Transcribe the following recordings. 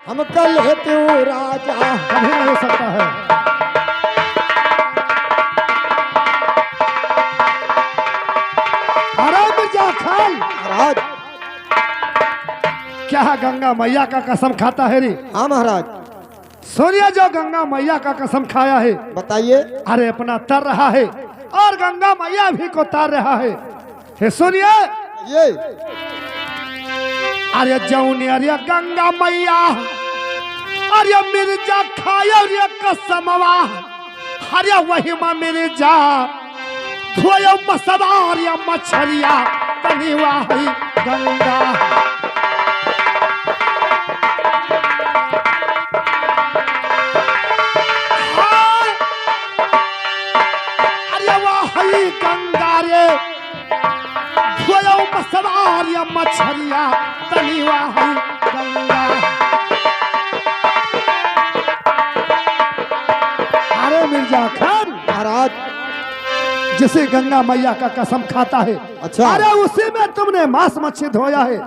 हम कल हेतु राजा कभी नहीं हो सकता है। अरे मिर्जा खान, महाराज। क्या गंगा मैया का कसम खाता है रे? हाँ महाराज, सूर्य जो गंगा मैया का कसम खाया है, बताइए। अरे अपना तर रहा है और गंगा मैया भी को तार रहा है। हे सूर्य, ये अरे जौन अरे गंगा मैया, अरे मिर्जा खाया रे कसमवा, अरे वही मां मिर्जा धोयो मसवार या मछरिया तनी वाही गंगा। अरे वाही गंगा रे धोयो मसवार या मछरिया तनी वाही गंगा। अरे मिर्जा खान, महाराज। जिसे गंगा मैया का कसम खाता है, अच्छा। अरे उसी में तुमने मांस मच्छी धोया है।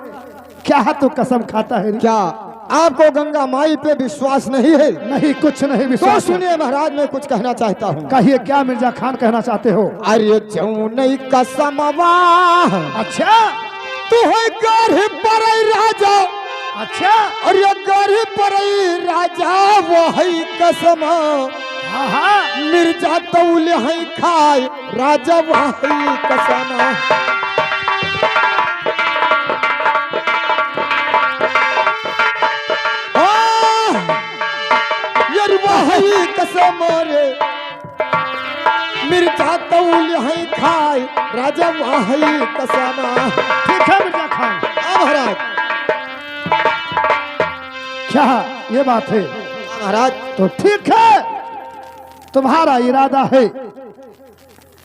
क्या तो कसम खाता है? क्या आपको गंगा माई पे विश्वास नहीं है? नहीं, कुछ नहीं तो विश्वास। सुनिए महाराज, मैं कुछ कहना चाहता हूँ। कहिए, क्या मिर्जा खान कहना चाहते हो? अरे जौन कसमवा अच्छा तू है गरीब पर राजा, अच्छा, अरे गरीब पर राजा वो है कसम, हाँ हाँ, मिर्जा तौल है खाए राजा वही कसम। यार वही कसम रे, मिर्जा तौल है खाए राजा वही कसम। ठीक है मिर्जा खान। महाराज। क्या ये बात है? महाराज। तो ठीक है, तुम्हारा इरादा है।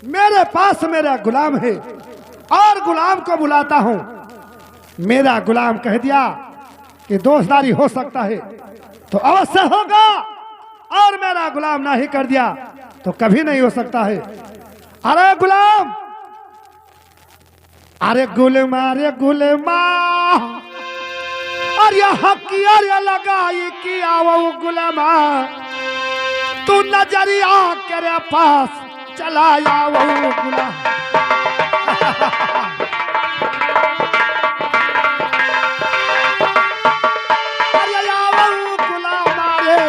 मेरे पास मेरा गुलाम है और गुलाम को बुलाता हूं। मेरा गुलाम कह दिया कि दोस्तारी हो सकता है तो अवश्य होगा, और मेरा गुलाम ना ही कर दिया तो कभी नहीं हो सकता है। अरे गुलाम, अरे गुलमा, अरे गुलमा, अरे हकिया रे लगाई किया वो गुलमा, तू नजरिया तेरे पास चलाया वो गुलाम। अरे या वो गुलाम रे,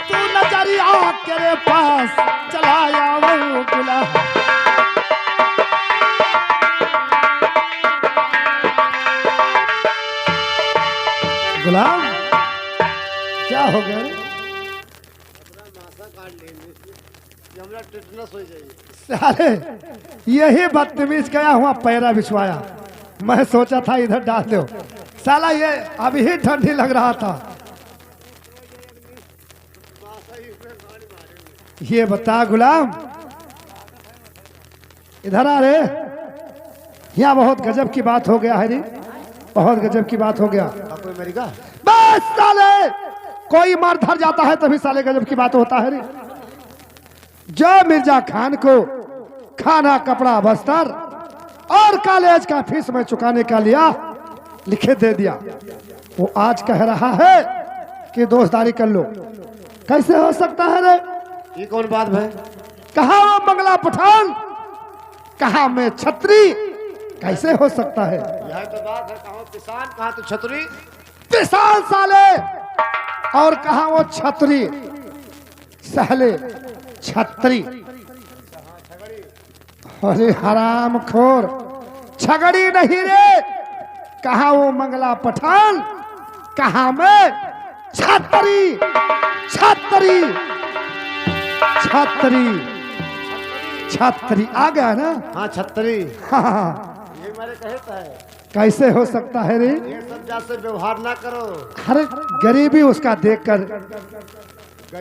तू नजरिया तेरे पास चलाया वो गुलाम। गुलाम, क्या हो गया रे? सारे यही बदतमीज गया हुआ पैरा बिछवाया। मैं सोचा था इधर डाल दो, साला ये अभी ही ठंडी लग रहा था। ये बता गुलाम, इधर आ रे। यहाँ बहुत गजब की बात हो गया है रे, बहुत गजब की बात हो गया। कोई मरेगा? बस साले, कोई मर धर जाता है तभी साले गजब की बात होता है रे। जो मिर्जा खान को खाना, कपड़ा, बस्तर और कॉलेज का फीस में चुकाने का लिया लिखे दे दिया, वो आज कह रहा है कि दोस्तारी कर लो। कैसे हो सकता है रे? ये कौन बात है? कहा वो मंगला पठान, कहा मैं छत्री, कैसे हो सकता है? यह तो बात है, कहाँ किसान कहाँ तो छतरी। किसान साले, और कहा वो छत्री साले, छत्री। अरे हराम खोर, छगड़ी नहीं रे। कहा वो मंगला पठान, कहा मैं छत्री, छत्री, छत्री, छत्री। आ गया ना? हाँ छतरी। हाँ, ये मेरे कहता है। कैसे हो सकता है रे? ये सब जात से व्यवहार ना करो। अरे गरीबी उसका देखकर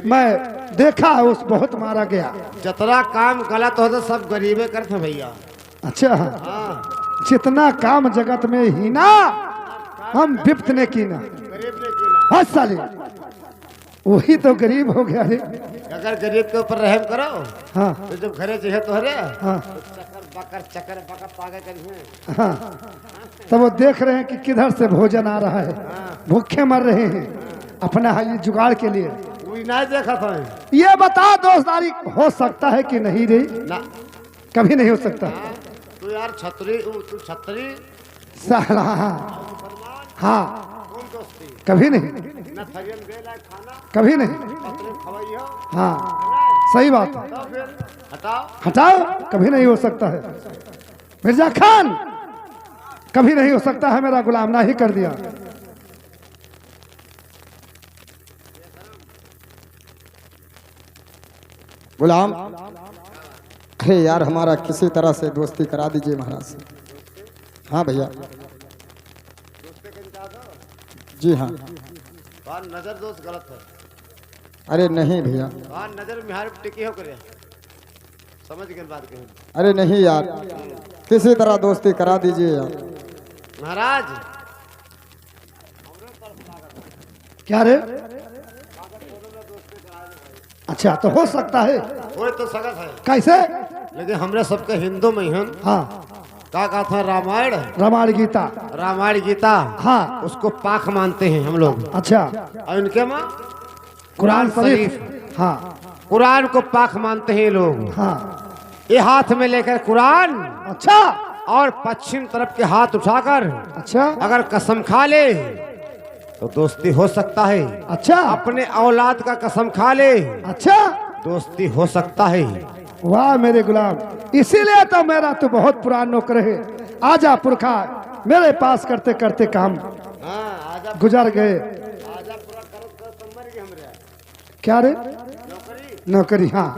मैं देखा है, उस बहुत मारा गया। जतरा काम गलत हो तो सब गरीबे करते भैया। अच्छा, हाँ, जितना काम जगत में ही ना, हम विप्त ने की ना। गरीब ने की ना। हाँ साले, वही तो गरीब हो गया रे। अगर गरीब के ऊपर रहम करो हाँ तो जब घरे चाहिए तो हरे हाँ, चक्कर पकड़ चक्कर पकड़ पागे करिए। हाँ, तब वो देख रहे हैं कि किधर से भोजन आ रहा है, भूखे मर रहे हैं अपना ये जुगाड़ के लिए। कोई नहीं देखा था ये बता दोस्तारी हो सकता है कि नहीं रे? ना। कभी नहीं हो सकता। तू यार छतरी, तू छतरी साला हाँ, कौन दोस्ती कभी नहीं, ना थरियन बेला खाना कभी नहीं। छतरी खवाइयो हाँ सही बात है। तो फिर हटाओ। हटाओ, कभी नहीं हो सकता है। मिर्जा खान कभी नहीं हो सकता है, मेरा गुलाम ना ही कर दिया। गुलाम, अरे यार हमारा किसी तरह से दोस्ती करा दीजिए महाराज से। हाँ भैया, जी हाँ। वहाँ नजर दोस्त गलत है। अरे नहीं भैया, वहाँ नजर मिहार टिकी हो करे। समझ गए बात कही। अरे नहीं यार, किसी तरह दोस्ती करा दीजिए यार। महाराज क्या रे? अच्छा, तो हो सकता है। वो तो सगत है, कैसे? लेकिन हमरे सबके हिंदू में हैं हाँ, का कहा था रामायण, रामायण गीता। रामायण गीता हाँ, उसको पाक मानते हैं हम लोग। अच्छा, और इनके माँ कुरान शरीफ। हाँ कुरान को पाक मानते हैं ये लोग। हाँ, ये हाथ में लेकर कुरान अच्छा और पश्चिम तरफ के हाथ उठाकर अच्छा अगर कसम खा ले तो दोस्ती हो सकता है। अच्छा अपने औलाद का कसम खा ले अच्छा, दोस्ती हो सकता है। वाह मेरे गुलाम, इसीलिए तो मेरा तो बहुत पुरान नौकर है। आजा पुरखा मेरे पास करते करते काम हाँ, आजा गुजर गए। आजा पूरा करो तो मर गए हमरे। क्या रे? नौकरी नौकरी। हाँ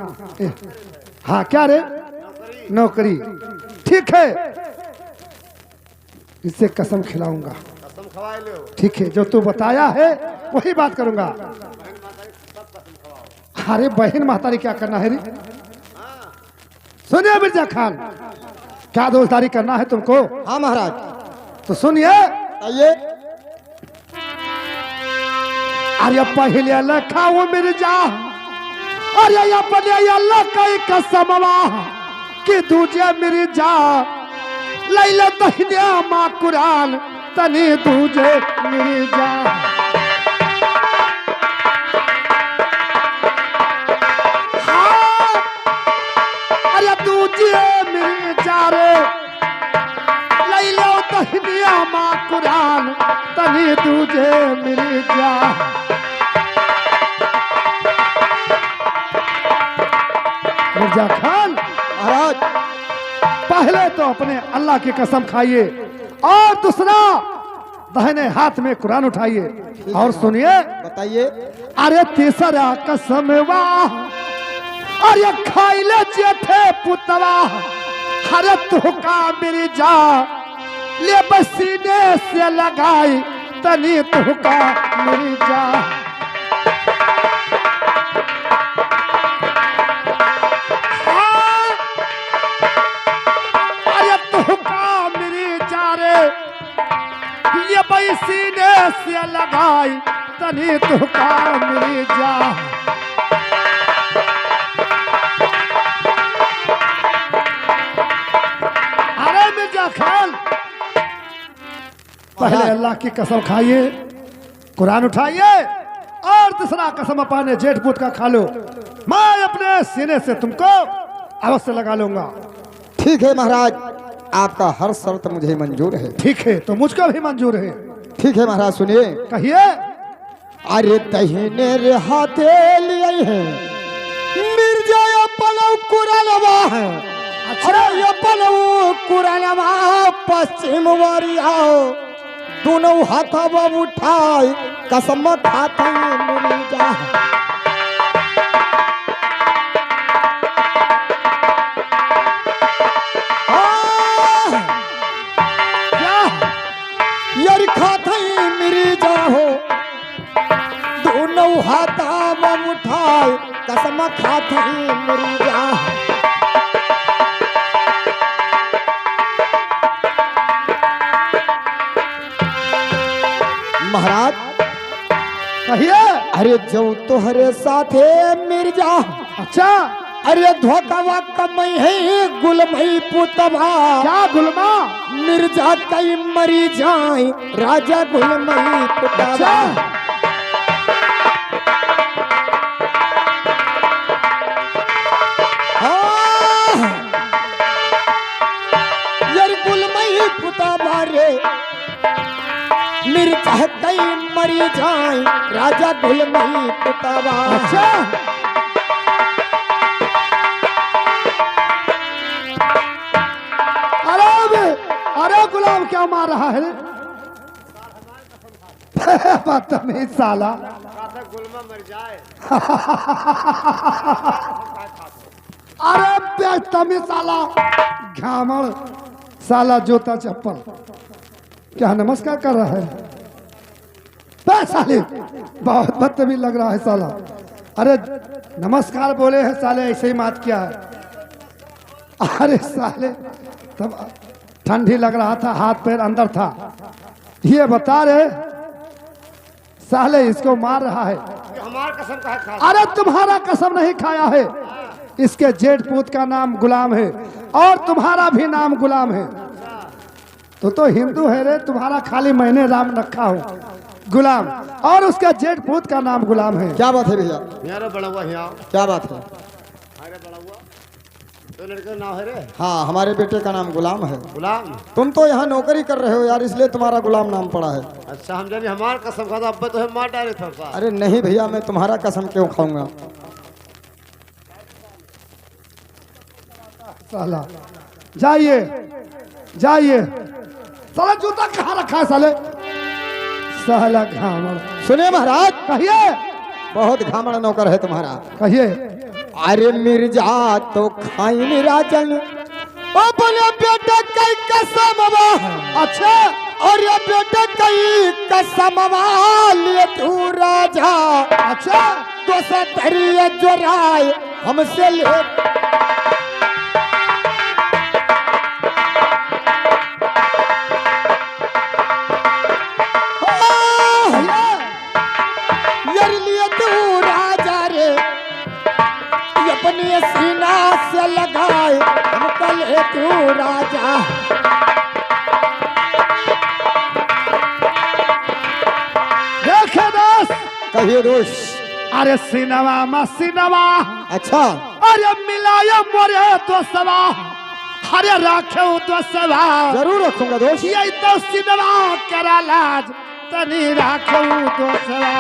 हाँ, क्या रे? नौकरी नौकरी। ठीक है, इससे कसम खिलाऊंगा। कसम खवाए लो। ठीक है, जो तू बताया है वही बात करूंगा। अरे बहन महतारी क्या करना है रे? सुनिए मिर्जा खान, क्या दोस्तारी करना है तुमको? हाँ महाराज, तो सुनिए। आइए। अरे पहले लखाओ मिर्जा, अरे अपने अल्लाह कई कसमवा कि दूजे मिर्जा लैला दहिने माँ कुरान तनी दूजे मिर्जा। हाँ, अरे दूजे मिर्जा रे लैला दहिने माँ कुरान तनी दूजे मिर्जा। मिर्जा खान महाराज, पहले तो अपने अल्लाह की कसम खाइए और दूसरा दाहिने हाथ में कुरान उठाइए और सुनिए। बताइए। अरे तीसरा कसम वाह, अरे खाइले जेठे पुतवा, अरे तुका मेरी जा ले बसीने से लगाई तनी तुका मेरी जा। सीने से लगाई तनी तुका मेरी जा। अरे मिर्जा खान, पहले अल्लाह की कसम खाइए, कुरान उठाइए और दूसरा कसम अपने जेठ पुत का खा लो। मैं अपने सीने से तुमको अवश्य लगा लूंगा। ठीक है महाराज, आपका हर शर्त मुझे मंजूर है। ठीक है, तो मुझको भी मंजूर है। ठीक है महाराज, सुनिए। कहिए। अरे दहीने रे हाथे लिए हैं मिर्जा अपनौ कुरानवा है। अरे अपनौ कुरानवा पश्चिम वरियाओ दोनों हाथवा उठाए कसम खाते मिर्जा। यार खाते मिर्जा हो दोनों हाथवा उठाए कसम खाते मिर्जा। महाराज कहिए। अरे जो तोहरे साथे मिर्जा। अच्छा, अरे धोखावा कमई है गुलमई पुतवा क्या गुलमा? मिर्जा कई मरी जाए राजा गुलमई पुतवा। अच्छा यार गुलमई पुतवा रे मिर्जा कई मरी जाए राजा गुलमई पुतवा। अच्छा अरे गुलाम क्या मार रहा है? बदतमीज साला। खाता गुलमा मर जाए। अरे बेतमीज साला, घामड़ साला, जूता चप्पल, क्या नमस्कार कर रहा है? बे साले, बहुत बदतमीज लग रहा है साला। अरे नमस्कार बोले हैं साले, ऐसे ही मात किया है। अरे साले तब ठंडी लग रहा था, हाथ पैर अंदर था। ये बता रहे साले इसको मार रहा है। हमार कसम का खा। अरे तुम्हारा कसम नहीं खाया है, इसके जेठ पूत का नाम गुलाम है और तुम्हारा भी नाम गुलाम है। तो हिंदू है रे, तुम्हारा खाली मैंने राम रखा हूँ गुलाम, और उसके जेठ पूत का नाम गुलाम है। क्या बात है भैया? मेरा बड़ा हुआ यहाँ। क्या बात है? अरे बड़ा हुआ तो लड़के का नाम है रे? हाँ, हमारे बेटे का नाम गुलाम है। गुलाम? तुम तो यहाँ नौकरी कर रहे हो यार, इसलिए तुम्हारा गुलाम नाम पड़ा है। अच्छा हम जाने हमार कसम खाता, अब्बा तो है मार डाले था। अरे नहीं भैया, मैं तुम्हारा कसम क्यों खाऊंगा? साला जाइए जाइए, साला जूता कहाँ रखा है साले? साला घामड़। सुनिए महाराज, कहिए बहुत घामड़ नौकर है तुम्हारा। कहिए। अरे मिर्जा तो खाई राजन ओ बोले बेटा कई कसम। अच्छा और ये बेटा कई कसम लिए तू राजा। अच्छा तो सतरिया जो राय हमसे ले। यार लिए तू राजा रे अपने सीना से लगाए हम कल तू राजा। देखे दोस्त, कहिए दोस्त। अरे सिनवा मा सिनवा, अच्छा अरे मिलाया मोरे तो सवा, अरे राखे तो सवा। जरूर रखूंगा दोस्त। ये तो सिनवा करा लाज, तनी राखे तो सवा।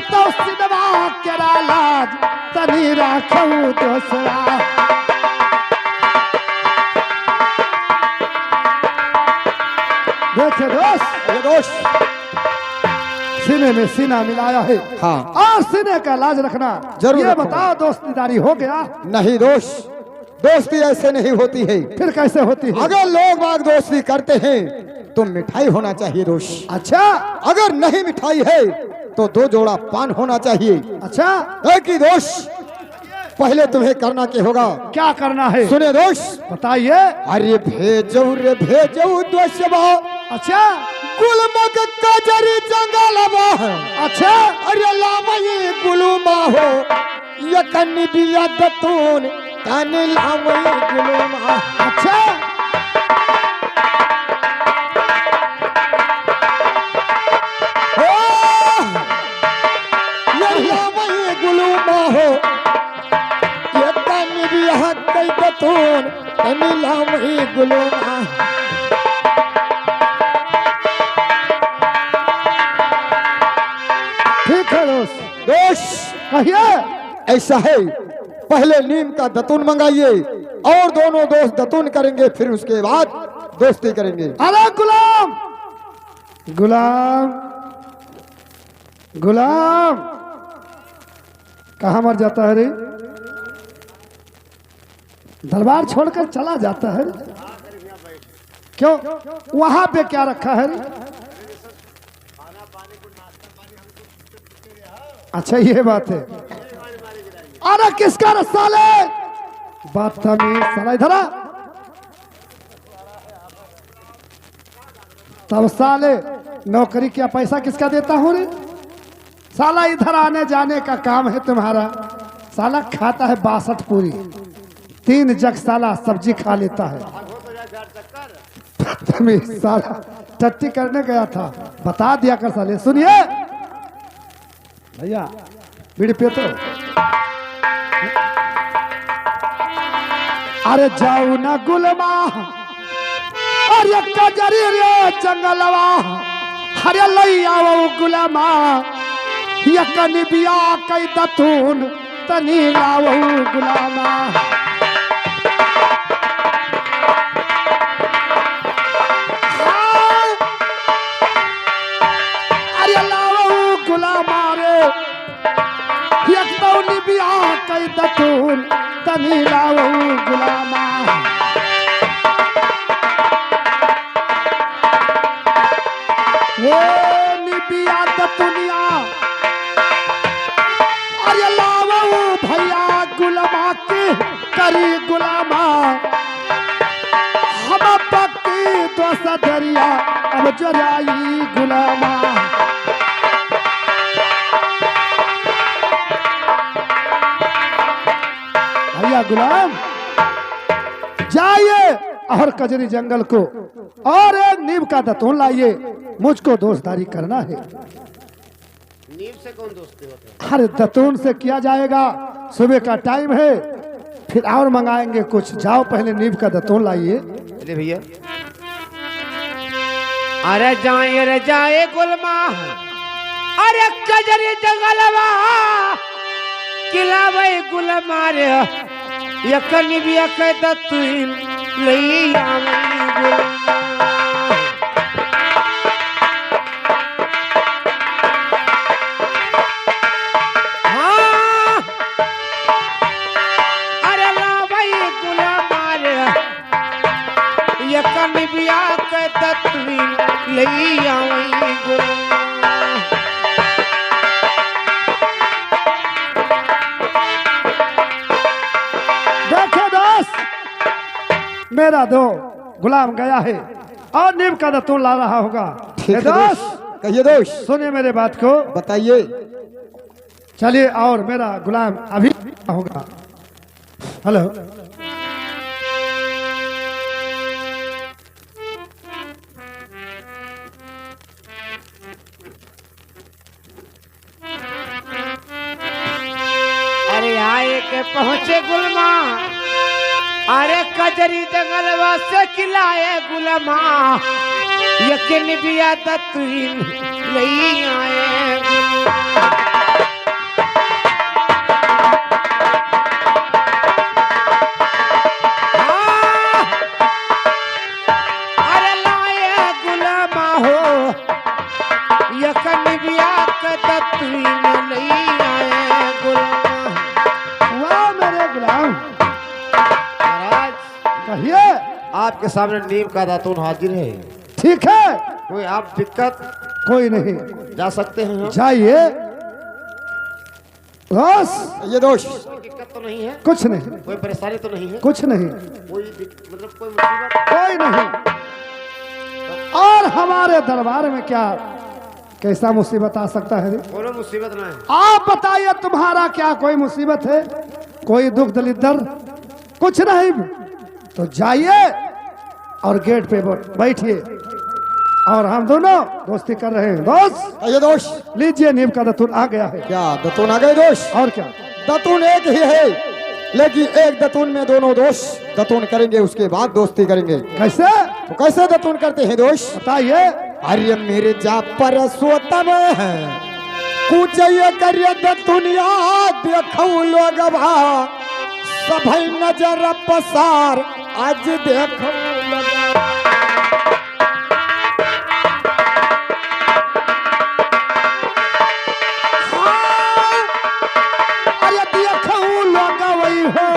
तो सिनवा करा लाज, तनी राखू दोसरा। देखे दोस्त, ये दोस्त सीने में सीना मिलाया है। हाँ। और सीने का लाज रखना। जरूर ये रखूंगा। बताओ दोस्तीदारी हो गया? नहीं दोस्त, दोस्ती ऐसे नहीं होती है। फिर कैसे होती है? अगर लोग बाग दोस्ती करते हैं तो मिठाई होना चाहिए दोस्त। अच्छा अगर नहीं मिठाई है तो 2 जोड़ा पान होना चाहिए। अच्छा, है कि दोस्त? पहले तुम्हें करना क्या होगा? क्या करना है? सुने दोस्त, बताइए। अरे भेजो रे भेजो दोस्तवा। अच्छा, गुलमक कजरी जंगलवा। अच्छा, अरे लामई गुलुमा हो ये कन्नी बिया दतून कान लामई गुलुमा। अच्छा हो ये कन्नी बिया कई दतून कान लामई गुलुमा। ठीक है दोस्त। दोस्त कहिए। ऐसा है, पहले नीम का दतून मंगाइए और दोनों दोस्त दतून करेंगे, फिर उसके बाद दोस्ती करेंगे। अरे गुलाम, गुलाम, गुलाम कहाँ मर जाता है रे? दरबार छोड़कर चला जाता है। क्यों? वहां पे क्या रखा है रे? अच्छा ये बात है। अरे किसका रस्सा ले? बदतमीज साला, इधर आ। तब साले नौकरी क्या पैसा किसका देता हूँ रे? साला इधर आने जाने का काम है तुम्हारा। साला खाता है 62 पूरी, 3 जग साला सब्जी खा लेता है। साला टट्टी करने गया था, बता दिया कर साले। सुनिए भैया बीड़ी पियो तो। अरे जाऊ ना गुलमा अरे कजरी रे जंगलवा, अरे लई आओ गुलमा यकनी बिया कई दतून तनी लाओ गुलामा। अरे लाओ गुलामा रे यकनी बिया कई दतून तनी लाओ गुलामा। निबिया दतुनिया अरे लाओ भैया गुलामा की करी गुलामा। हम पक्की तो सदरिया अब जराई गुलामा। भैया गुलाम जाइए और कजरी जंगल को और नीम का दतून लाइए, मुझको दोस्तदारी करना है। नीम से कौन दोस्ती होता है? अरे दतून से किया जाएगा, सुबह का टाइम है, फिर और मंगाएंगे कुछ। जाओ पहले नीम का दतून लाइए। चलिए भैया। अरे जाए गुलमा अरे कजरी जंगलवा किलावे गुलमा रे यकनी भी कह दतुन लई आवी गुलमा। हाँ अरे लावई गुलमा रे यकनी भी कह दतुन लई आवी गुलमा। मेरा दो गुलाम गया है और नीम का दतून ला रहा होगा। दोस्त कहिए दोस्त, सुनिए मेरे बात को, बताइए। चलिए और मेरा गुलाम अभी होगा। हेलो अरे आए के पहुंचे गुलमा अरे कजरी जंगलवा से खिलाए गुलमा यकीन बिया दतुन लई आए गुलमा। अरे लाए गुलमा हो यकीन बिया दतुन लई आए गुलमा। वाह मेरे गुलाम, कहिए। आपके सामने नीम का दातून हाजिर है। ठीक है, कोई आप दिक्कत? कोई नहीं, जा सकते हैं हम। जाइए। दोस्त ये दोस्त, कोई दिक्कत तो नहीं है? कुछ नहीं, कोई परेशानी तो नहीं है? कुछ नहीं, कोई मतलब कोई मुसीबत? कोई नहीं। और हमारे दरबार में क्या कैसा मुसीबत आ सकता है? कोई मुसीबत ना है। आप बताइए तुम्हारा क्या कोई मुसीबत है? कोई दुख दलिद्र? कुछ नहीं। तो जाइए और गेट पे बैठिए और हम दोनों दोस्ती कर रहे हैं। दोस्त ये दोस्त, लीजिए नीम का दतून आ गया है। क्या दतून आ गए दोस्त? और क्या, दतून एक ही है, लेकिन एक दतून में दोनों दोस्त दतून करेंगे, उसके बाद दोस्ती करेंगे। कैसे? तो कैसे दतून करते हैं दोस्त? बताइए। अरे मेरे जा पर सोतम है कुछ ये करिए दतुनिया देखो लोग भा सभई नजर पसार आज देखो लोग। अरे देखो लोग वही हो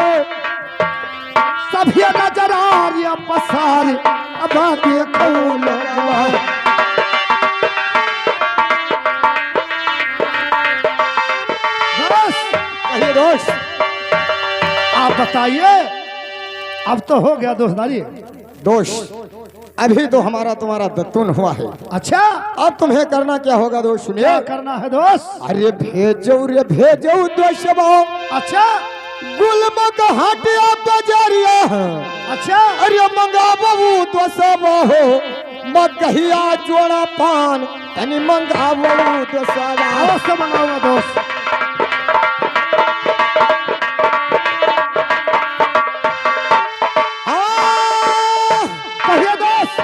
सभी नजर आ रही पसार अब देखो लोग। कहिए दोस्त, आप बताइए। अब तो हो गया दोस्तारी। दोस्त अभी तो हमारा तुम्हारा दत्तून हुआ है। अच्छा, अब तुम्हें करना क्या होगा दोस्त सुनिए। क्या करना है दोस्त? अरे भेजो रे भेजो दोस्तबो, अच्छा गुलमक हटिया बजरिया। अच्छा, अरे मंगाबू दोस्तबो, मगहिया जोड़ा पान तनी मंगाबू दोस्तबा। अवश्य मंगाऊंगा दोस्त। कहिए दोस्त।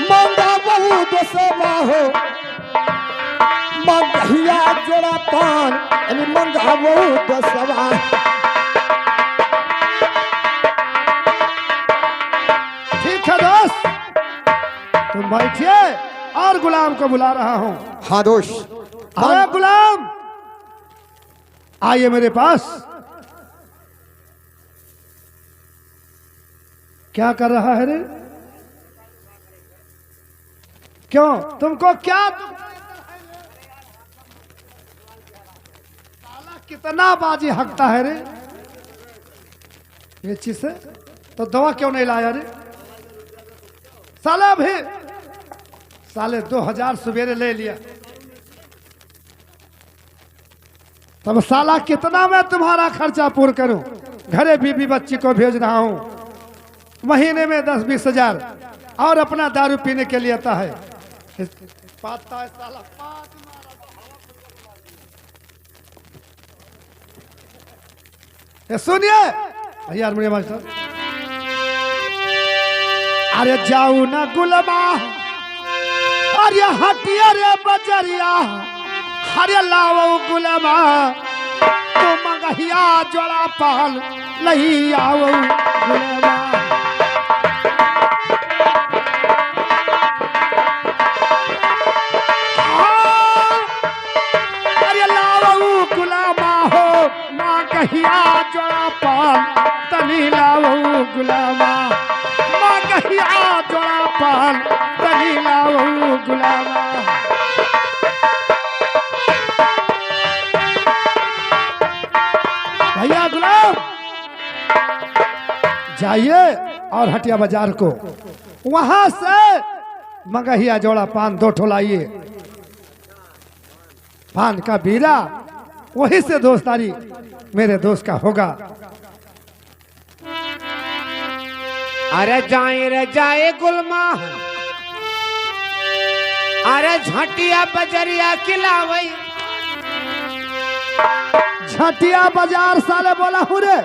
मंगाबू दोस्तबा हो, मगहिया जोड़ा पान तनी मंगाबू दोस्तबा। ठीक है दोस्त, तुम बैठिए और गुलाम को बुला रहा हूं। हाँ दोस्त। अरे गुलाम, आइए मेरे पास। क्या कर रहा है रे? क्यों, तुमको क्या साला कितना बाजी हकता है रे ये चीज से? तो दवा क्यों नहीं लाया रे साला? भी साले 2000 सवेरे ले लिया, तब साला कितना मैं तुम्हारा खर्चा पूर्ण करूं? घरे बीबी बच्ची को भेज रहा हूं, महीने में 10-20 हजार, और अपना दारू पीने के लिए आता है। पाता है साला, सुनिए भैया हारमोनियम मास्टर। अरे जाऊ ना गुलमा, अरे हटिया रे बजरिया, अरे लाओ गुलमा, तो मंगहिया जोड़ा पाल नहीं आओ गुलमा। अरे लाओ गुलामा हो, मंगहिया जोड़ा पाल तनी लाओ गुलामा, मंगहिया जोड़ा पाल तनी लाओ गुलामा। भैया गुलाम, जाइए और हटिया बाजार को, वहां से मंगहिया जोड़ा पान 2 ठो लाइए, पान का बीरा, वही से दोस्तारी मेरे दोस्त का होगा। अरे जाए रे जाए गुलमा, अरे झटिया बजरिया खिलावई। झटिया बाजार साले बोला हूँ रे,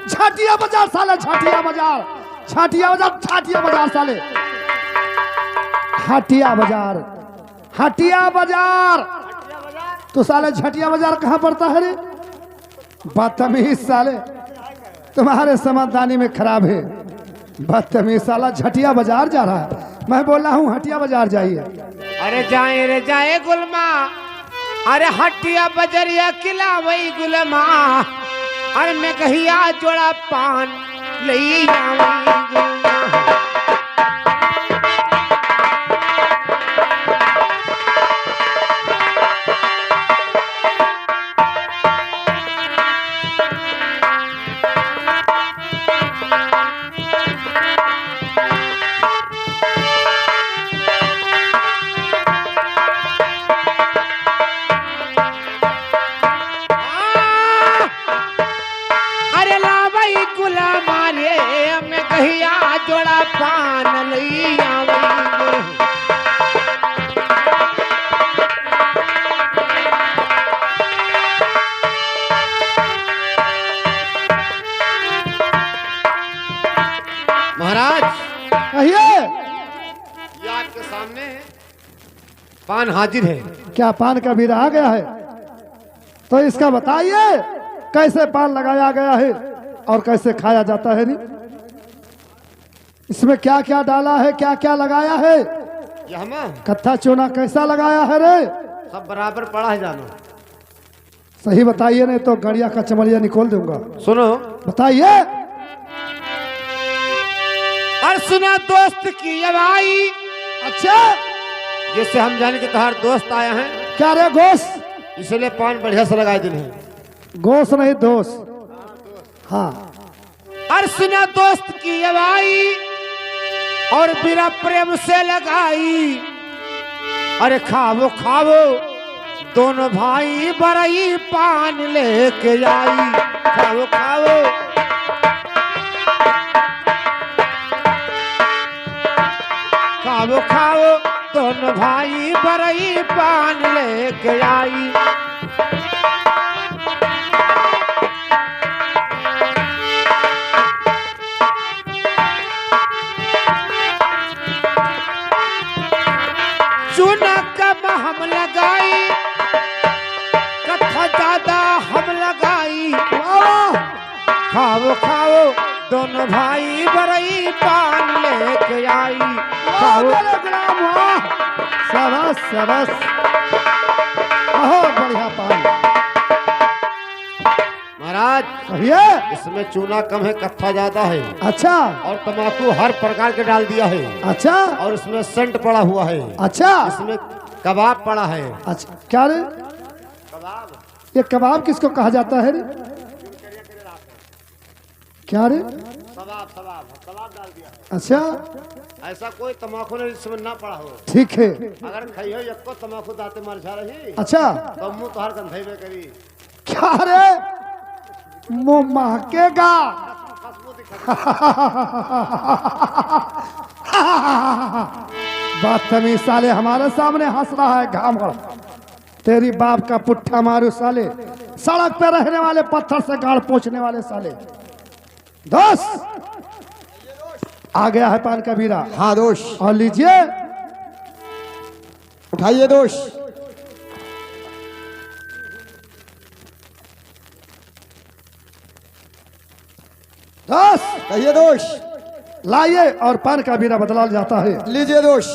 झटिया बाजार साले, झटिया बाजार, झटिया बाजार, झटिया बाजार साले, हटिया बाजार, हटिया बाजार। तो साले झटिया बाजार कहाँ पड़ता है रे? बदतमीज साले, तुम्हारे समझदारी में खराब है। बदतमीज साला झटिया बाजार जा रहा है, मैं बोल रहा हूँ हटिया बाजार जाइए। अरे जाए रे जाए गुलमा, अरे हटिया बजरिया खिलावई गुलमा, अरे मैं कहिया जोड़ा पान लई आवई गुलमा। अरे लावई गुलामा रे, मैं कहिया जोड़ा पान लई आवई। महाराज, कहिए। ये आपके सामने है, पान हाजिर है। क्या पान का बीरा आ गया है? तो इसका बताइए कैसे पान लगाया गया है और कैसे खाया जाता है नी? इसमें क्या क्या डाला है, क्या क्या लगाया है? यहाँ कत्था चूना कैसा लगाया है रे? सब बराबर पड़ा है जानो। सही बताइए, नहीं तो गड़िया का चमड़िया निकोल दूंगा। सुनो, बताइए। और सुना दोस्त की अवाई। अच्छा, जैसे हम जाने के तहार दोस्त आया है, क्या रे गोश? इसलिए पान बढ़िया से लगाए दिन है। गोश नहीं दोस्त। हाँ, और सुना दोस्त की अवाई, और बिना प्रेम से लगाई। अरे खावो खावो दोनों भाई बरई पान लेके आई। खावो खावो खावो खावो दोनों भाई बरई पान लेके आई। चुनक हम लगाई कथा ज्यादा हम लगाई। खाओ खाओ दोनों भाई बरई पान लेके आई। खाओ सरस सरस बहुत बढ़िया पान। महाराज कहिए। इसमें चूना कम है कथा ज्यादा है। अच्छा। और तम्बाकू हर प्रकार के डाल दिया है। अच्छा। और इसमें सेंट पड़ा हुआ है। अच्छा। इसमें कबाब पड़ा है। अच्छा क्या रे? कबाब। ये कबाब किसको कहा जाता है रे? क्या रे? सबाब सबाब कबाब डाल दिया है। अच्छा ऐसा कोई तम्बाकू नहीं इसमें ना पड़ा हो। ठीक है। अगर खाइयो यक्को तम्बाकू दाते मर जा रही। अच्छा तो मुंह तो हर गंधे में करी। क्या रे? मुंह महकेगा। बदतमीज साले हमारे सामने हंस रहा है घामड़। तेरी बाप का पुट्ठा मारू साले। सड़क पे रहने वाले पत्थर से गाड़ पोंछने वाले साले। दोस्त आ गया है पान का बीरा। हाँ दोष, और लीजिए। उठाइए दोष। दोस्त कहिए दोष। लाइए और पान का बीरा बदला जाता है। लीजिए दोष।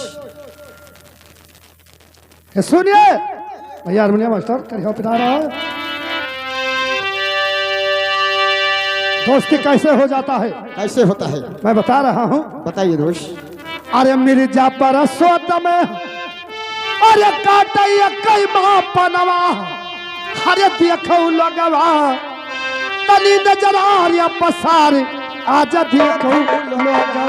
ये सुनिए भैया हारमोनियम मास्टर करियो पिला रहा है। दोस्ती कैसे हो जाता है कैसे होता है मैं बता रहा हूँ। बताइए दोष। अरे मिर्जा पर सोत में अरे काटैया कई माँ पनवा। अरे देखो लगवा तनी नजर आ पसार आज देखो लगवा।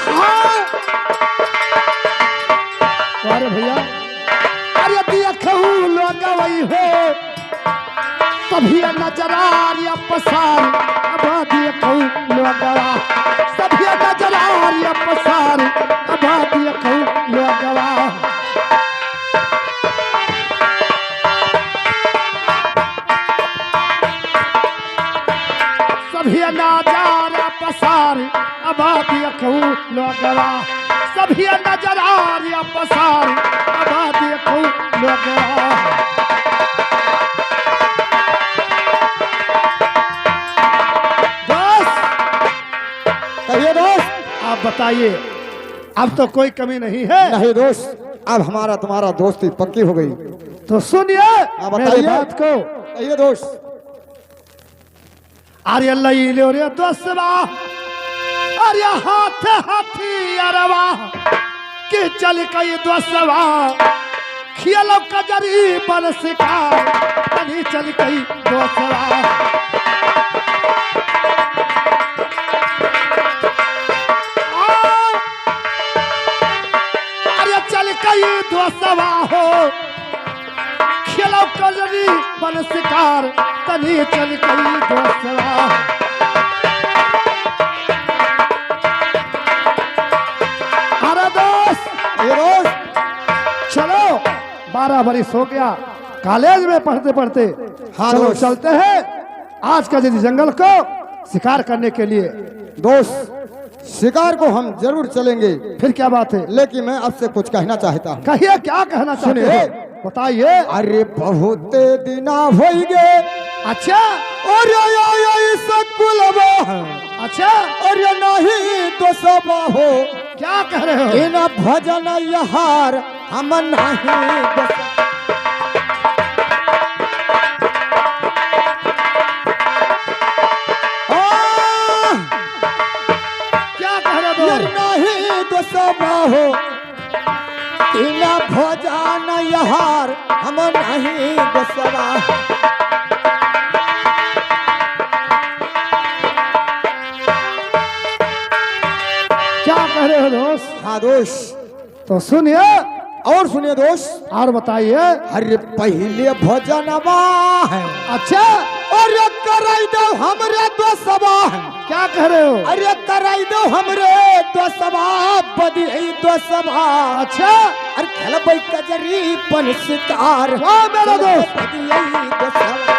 हाँ। अरे भैया अरे देखो लगवई हो सभी नजर आ पसार अब देखो लगवा। सभी नजर आ पसार अब देखो लगवा। सभी नजर पसार अब देखो लगवा। सभी नजर आ पसार अब देखो लगवा। कहिए दोस्त। आप बताइए अब तो कोई कमी नहीं है। नहीं दोस्त, अब हमारा तुम्हारा दोस्ती पक्की हो गई। तो सुनिए हाँ, मेरी बताइए। बात को। कहिए दोस्त। अरे लई ले रे दोस्तवा अरे हाथ हाथी अरवा कि चल कई दोस्तवा खियलो कजरी बन शिकार तनी चल कई दोस्तवा। अरे चल कई दोस्तवा हो खेलो कजरी बन शिकार तनी चल कई दोस्तवा। अरे दोस्त ये दोस्त। चलो 12 बरिस हो गया कॉलेज में पढ़ते पढ़ते। हाँ चलो दोस्त। चलते हैं आज का जंगल को शिकार करने के लिए। दोस्त शिकार को हम जरूर चलेंगे, फिर क्या बात है? लेकिन मैं आपसे कुछ कहना चाहता हूँ। कहिए क्या कहना चाहते सुनिए। हैं बताइए। अरे बहुत दिना हो गए अच्छा और सकुलवा अच्छा और नहीं तो सब हो क्या कह रहे हो? इन भजन यहार हम नहीं दोस्त। क्या कह रहे हो? नहीं तो सब हो इन भजन यहार हम नहीं दोस्तवा। हाँ दोस्त। तो सुनिए और सुनिए दोस्त। और बताइए। अरे पहले भोजनवा है। अच्छा, अरे कराई दो हमरे दोस्तवा है। क्या कह रहे हो? अरे कराई दो हमरे दोस्तवा बदी दोस्तवा। अच्छा, अरे खेलबै कजरी पन शिकार। वाह मेरा दोस्त। बदी दोस्तवा।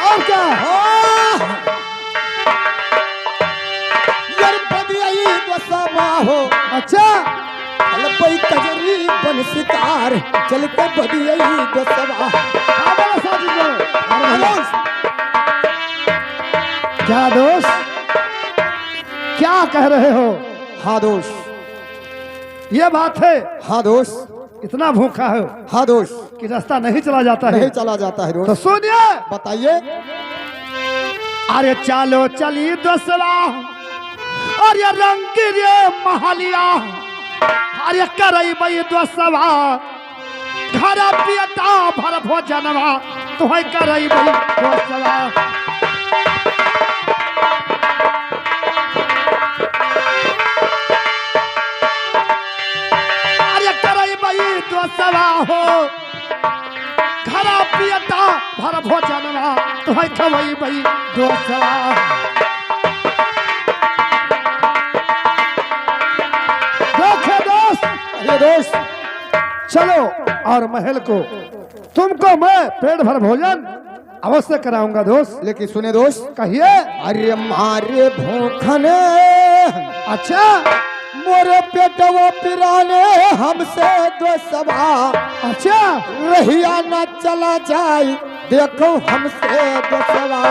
और क्या? यार बदी दोस्तवा हो। अच्छा, खेलबै कजरी पन शिकार चल के बदी दोस्तवा। हाँ मेरा साथी को। हाँ दोस्त। क्या दोस्त, क्या कह रहे हो? हाँ दोस्त। ये बात है, हाँ दोस्त। इतना भूखा हो हाँ दोस्त। कि रास्ता नहीं चला जाता नहीं है। चला जाता है तो दोस्त। सुनिए। बताइए। अरे चलो चली दोसरा, अरे रंग रे महलिया, अरे करई दोसवा, घर पियता भर भोजनवा, तुहै करई दोसवा। अरे करई दोसवा हो, घर पियता भर भोजनवा, तुहै खवई दोसवा। देखे दोस्त, ये दोस्त। चलो और महल को तुमको मैं पेट भर भोजन अवश्य कराऊंगा दोस्त। लेकिन सुने दोस्त। कहिए। अरे मारे भूखने अच्छा, मोरे पेटवा पिराने हमसे दोस्तवा। अच्छा, रहिया न चला जाए देखो हमसे दोस्तवा।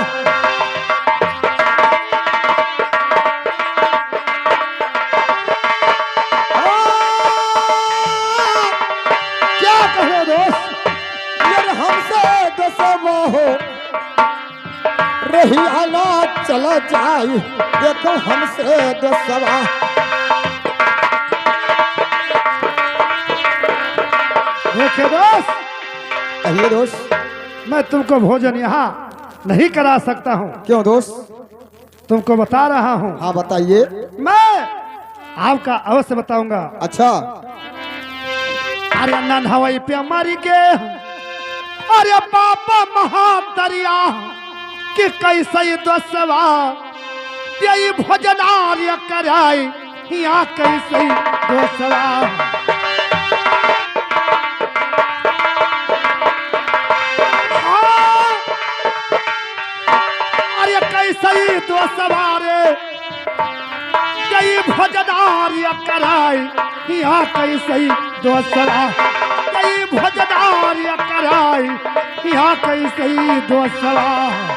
क्या कहो दोस्त? यार हमसे दोस्तवा हो। रहिया न चला जाए देखो हमसे दोस्तवा। देखे दोस्त, कहिए दोस्त। मैं तुमको भोजन यहाँ नहीं करा सकता हूँ। क्यों दोस्त? तुमको बता रहा हूँ। हाँ बताइए। मैं आपका अवश्य बताऊंगा। अच्छा। अरे नन हवाई पे मर के, अरे पापा महादरिया कि कैसे दोस्तवा, यही भोजनार्य कराई यहाँ कैसे दोस्तवा। हाँ, अरे कैसे दोस्तवा रे, यही भोजनार्य कराई यहाँ कैसे दोस्तवा। यही भोजनार्य कराई यहाँ कैसे दोस्तवा।